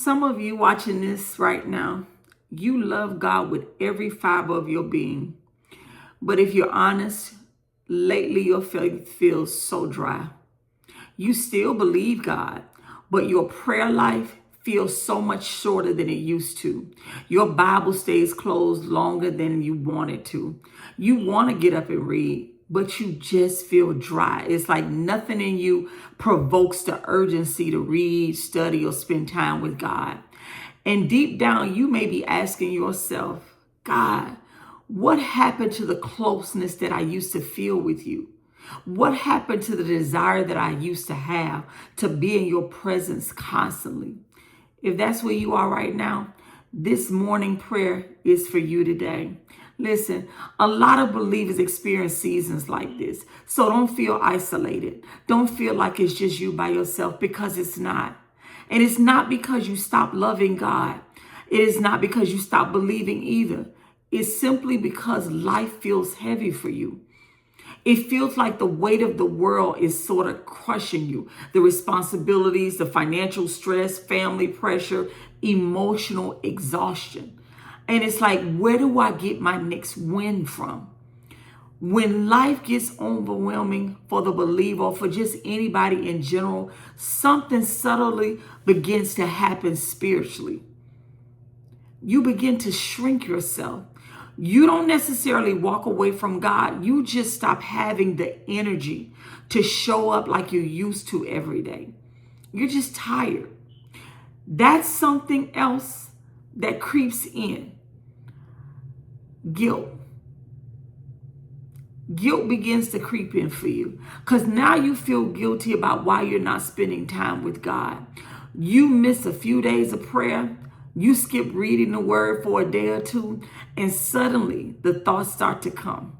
Some of you watching this right now, you love God with every fiber of your being. But if you're honest, lately your faith feels so dry. You still believe God, but your prayer life feels so much shorter than it used to. Your Bible stays closed longer than you want it to. You want to get up and read, but you just feel dry. It's like nothing in you provokes the urgency to read, study, or spend time with God. And deep down, you may be asking yourself, God, what happened to the closeness that I used to feel with you? What happened to the desire that I used to have to be in your presence constantly? If that's where you are right now, this morning prayer is for you today. Listen, a lot of believers experience seasons like this. So don't feel isolated. Don't feel like it's just you by yourself, because it's not. And it's not because you stop loving God. It is not because you stop believing either. It's simply because life feels heavy for you. It feels like the weight of the world is sort of crushing you. The responsibilities, the financial stress, family pressure, emotional exhaustion. And it's like, where do I get my next win from? When life gets overwhelming for the believer, or for just anybody in general, something subtly begins to happen spiritually. You begin to shrink yourself. You don't necessarily walk away from God. You just stop having the energy to show up like you used to every day. You're just tired. That's something else that creeps in. Guilt. Guilt begins to creep in for you, because now you feel guilty about why you're not spending time with God. You miss a few days of prayer. You skip reading the word for a day or two, and suddenly the thoughts start to come.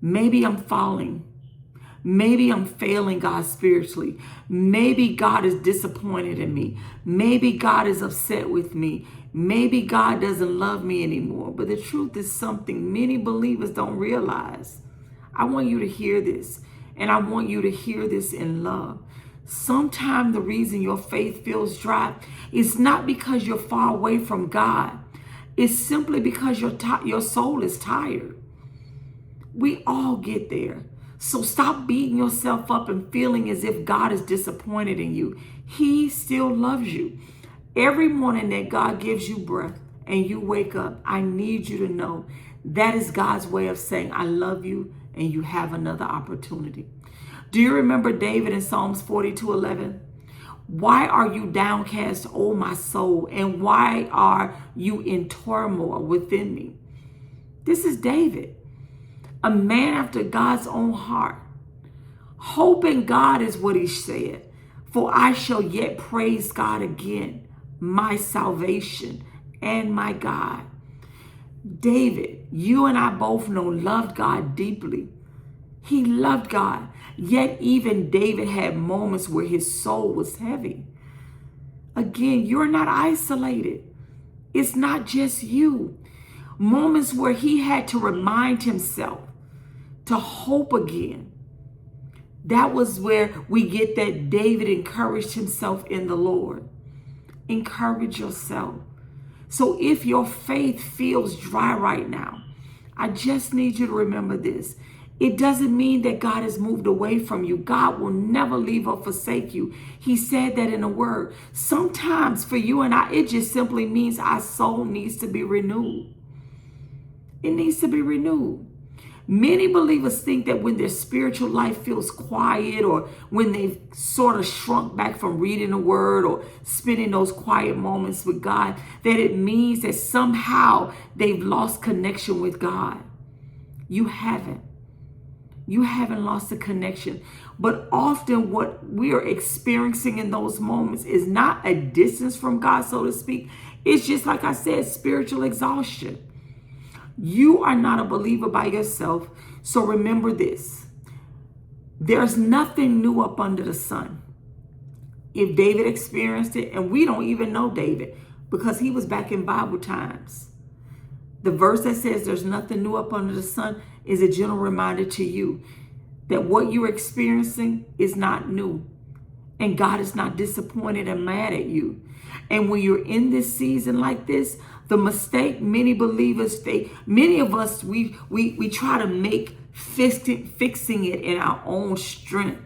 Maybe I'm falling. Maybe I'm failing God spiritually. Maybe God is disappointed in me. Maybe God is upset with me. Maybe God doesn't love me anymore. But the truth is something many believers don't realize. I want you to hear this, and I want you to hear this in love. Sometimes the reason your faith feels dry is not because you're far away from God. It's simply because your soul is tired. We all get there. So stop beating yourself up and feeling as if God is disappointed in you. He still loves you. Every morning that God gives you breath and you wake up, I need you to know that is God's way of saying, I love you and you have another opportunity. Do you remember David in Psalms 42:11? Why are you downcast, O my soul? And why are you in turmoil within me? This is David, a man after God's own heart. Hope in God is what he said. For I shall yet praise God again, my salvation and my God. David, you and I both know, loved God deeply. He loved God. Yet even David had moments where his soul was heavy. Again, you're not isolated. It's not just you. Moments where he had to remind himself to hope again. That was where we get that David encouraged himself in the Lord. Encourage yourself. So if your faith feels dry right now, I just need you to remember this. It doesn't mean that God has moved away from you. God will never leave or forsake you. He said that in the word. Sometimes for you and I, it just simply means our soul needs to be renewed. It needs to be renewed. Many believers think that when their spiritual life feels quiet, or when they've sort of shrunk back from reading the word or spending those quiet moments with God, that it means that somehow they've lost connection with God. You haven't. You haven't lost the connection. But often what we are experiencing in those moments is not a distance from God, so to speak. It's just, like I said, spiritual exhaustion. You are not a believer by yourself. So remember this. There's nothing new up under the sun. If David experienced it, and we don't even know David because he was back in Bible times. The verse that says there's nothing new up under the sun is a gentle reminder to you that what you're experiencing is not new. And God is not disappointed and mad at you. And when you're in this season like this, the mistake many believers, many of us, we try to make fixing it in our own strength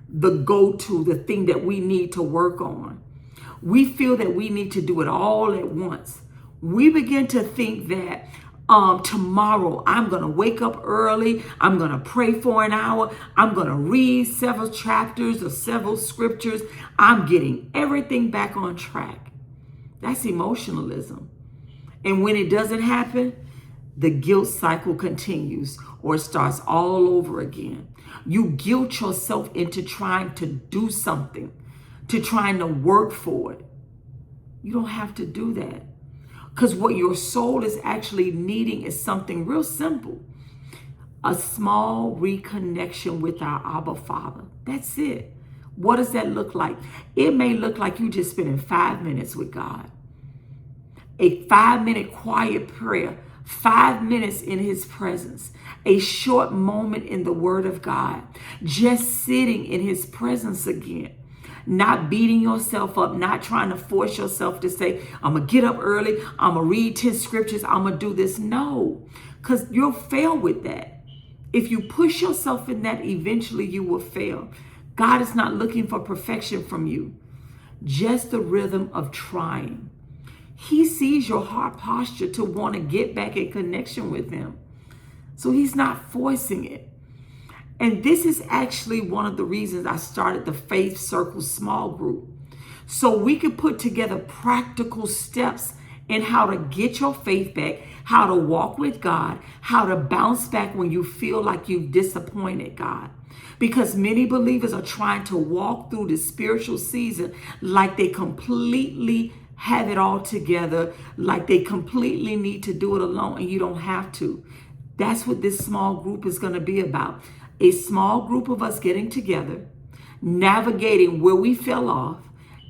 the go-to, the thing that we need to work on. We feel that we need to do it all at once. We begin to think that tomorrow I'm going to wake up early. I'm going to pray for an hour. I'm going to read several chapters or several scriptures. I'm getting everything back on track. That's emotionalism. And when it doesn't happen, the guilt cycle continues or it starts all over again. You guilt yourself into trying to do something, to trying to work for it. You don't have to do that. Because what your soul is actually needing is something real simple. A small reconnection with our Abba Father. That's it. What does that look like? It may look like you just spending 5 minutes with God. A 5-minute quiet prayer. 5 minutes in his presence. A short moment in the word of God. Just sitting in his presence again. Not beating yourself up, not trying to force yourself to say, I'm going to get up early, I'm going to read 10 scriptures, I'm going to do this. No, because you'll fail with that. If you push yourself in that, eventually you will fail. God is not looking for perfection from you, just the rhythm of trying. He sees your heart posture to want to get back in connection with him. So he's not forcing it. And this is actually one of the reasons I started the Faith Circle small group. So we could put together practical steps in how to get your faith back, how to walk with God, how to bounce back when you feel like you've disappointed God. Because many believers are trying to walk through this spiritual season like they completely have it all together, like they completely need to do it alone, and you don't have to. That's what this small group is going to be about. A small group of us getting together, navigating where we fell off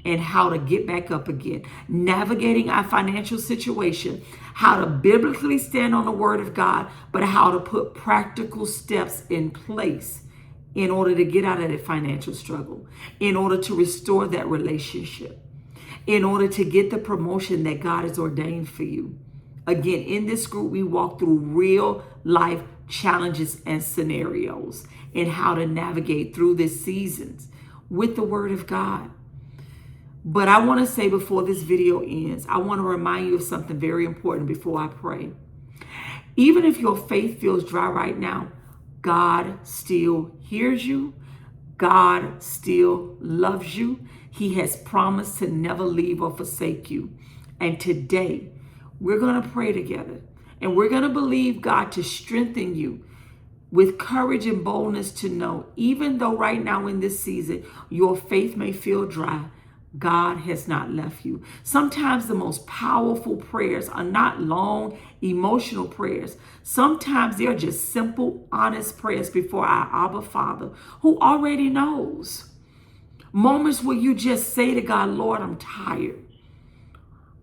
and how to get back up again, navigating our financial situation, how to biblically stand on the word of God, but how to put practical steps in place in order to get out of that financial struggle, in order to restore that relationship, in order to get the promotion that God has ordained for you. Again, in this group, we walk through real life challenges and scenarios and how to navigate through these seasons with the word of God. But I want to say before this video ends, I want to remind you of something very important before I pray. Even if your faith feels dry right now, God still hears you. God still loves you. He has promised to never leave or forsake you. And today, we're going to pray together. And we're going to believe God to strengthen you with courage and boldness to know, even though right now in this season, your faith may feel dry, God has not left you. Sometimes the most powerful prayers are not long, emotional prayers. Sometimes they're just simple, honest prayers before our Abba Father, who already knows. Moments where you just say to God, Lord, I'm tired,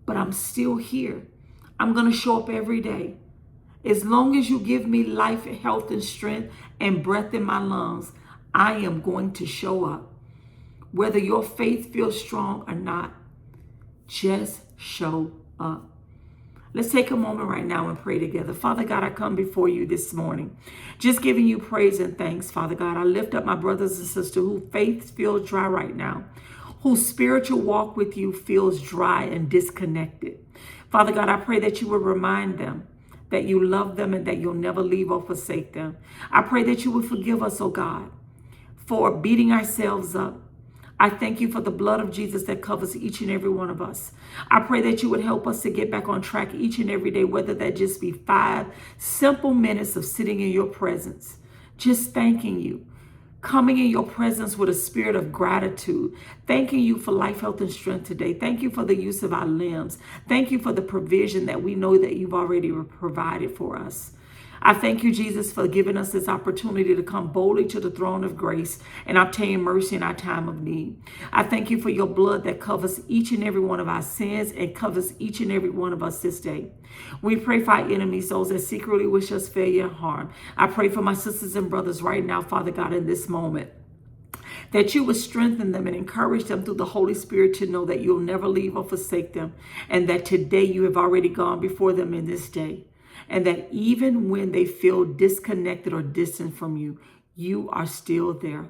but I'm still here. I'm going to show up every day. As long as you give me life, health, and strength and breath in my lungs, I am going to show up. Whether your faith feels strong or not, just show up. Let's take a moment right now and pray together. Father God, I come before you this morning, just giving you praise and thanks, Father God. I lift up my brothers and sisters whose faith feels dry right now, whose spiritual walk with you feels dry and disconnected. Father God, I pray that you will remind them that you love them and that you'll never leave or forsake them. I pray that you will forgive us, oh God, for beating ourselves up. I thank you for the blood of Jesus that covers each and every one of us. I pray that you would help us to get back on track each and every day, whether that just be 5 simple minutes of sitting in your presence, just thanking you, coming in your presence with a spirit of gratitude, thanking you for life, health, and strength today. Thank you for the use of our limbs. Thank you for the provision that we know that you've already provided for us. I thank you, Jesus, for giving us this opportunity to come boldly to the throne of grace and obtain mercy in our time of need. I thank you for your blood that covers each and every one of our sins and covers each and every one of us this day. We pray for our enemies, those that secretly wish us failure and harm. I pray for my sisters and brothers right now, Father God, in this moment, that you would strengthen them and encourage them through the Holy Spirit to know that you'll never leave or forsake them, and that today you have already gone before them in this day, and that even when they feel disconnected or distant from you, you are still there.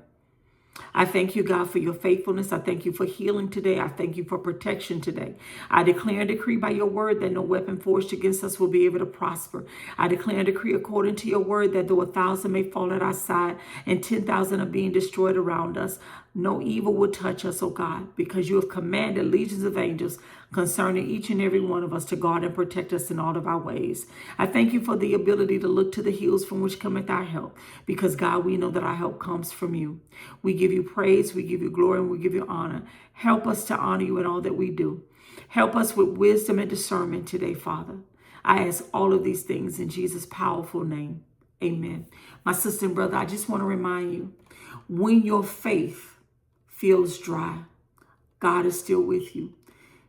I thank you, God, for your faithfulness. I thank you for healing today. I thank you for protection today. I declare and decree by your word that no weapon forged against us will be able to prosper. I declare and decree according to your word that though 1,000 may fall at our side and 10,000 are being destroyed around us, no evil will touch us, oh God, because you have commanded legions of angels concerning each and every one of us to guard and protect us in all of our ways. I thank you for the ability to look to the hills from which cometh our help, because God, we know that our help comes from you. We give you praise, we give you glory, and we give you honor. Help us to honor you in all that we do. Help us with wisdom and discernment today, Father. I ask all of these things in Jesus' powerful name. Amen. My sister and brother, I just want to remind you, when your faith feels dry, God is still with you.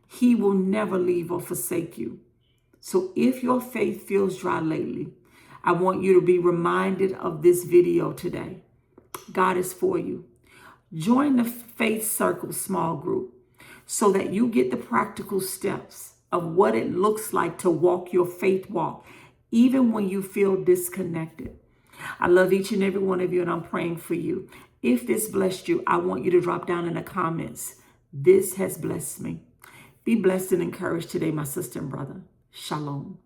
He will never leave or forsake you. So if your faith feels dry lately, I want you to be reminded of this video today. God is for you. Join the Faith Circle small group so that you get the practical steps of what it looks like to walk your faith walk, even when you feel disconnected. I love each and every one of you, and I'm praying for you. If this blessed you, I want you to drop down in the comments, "This has blessed me." Be blessed and encouraged today, my sister and brother. Shalom.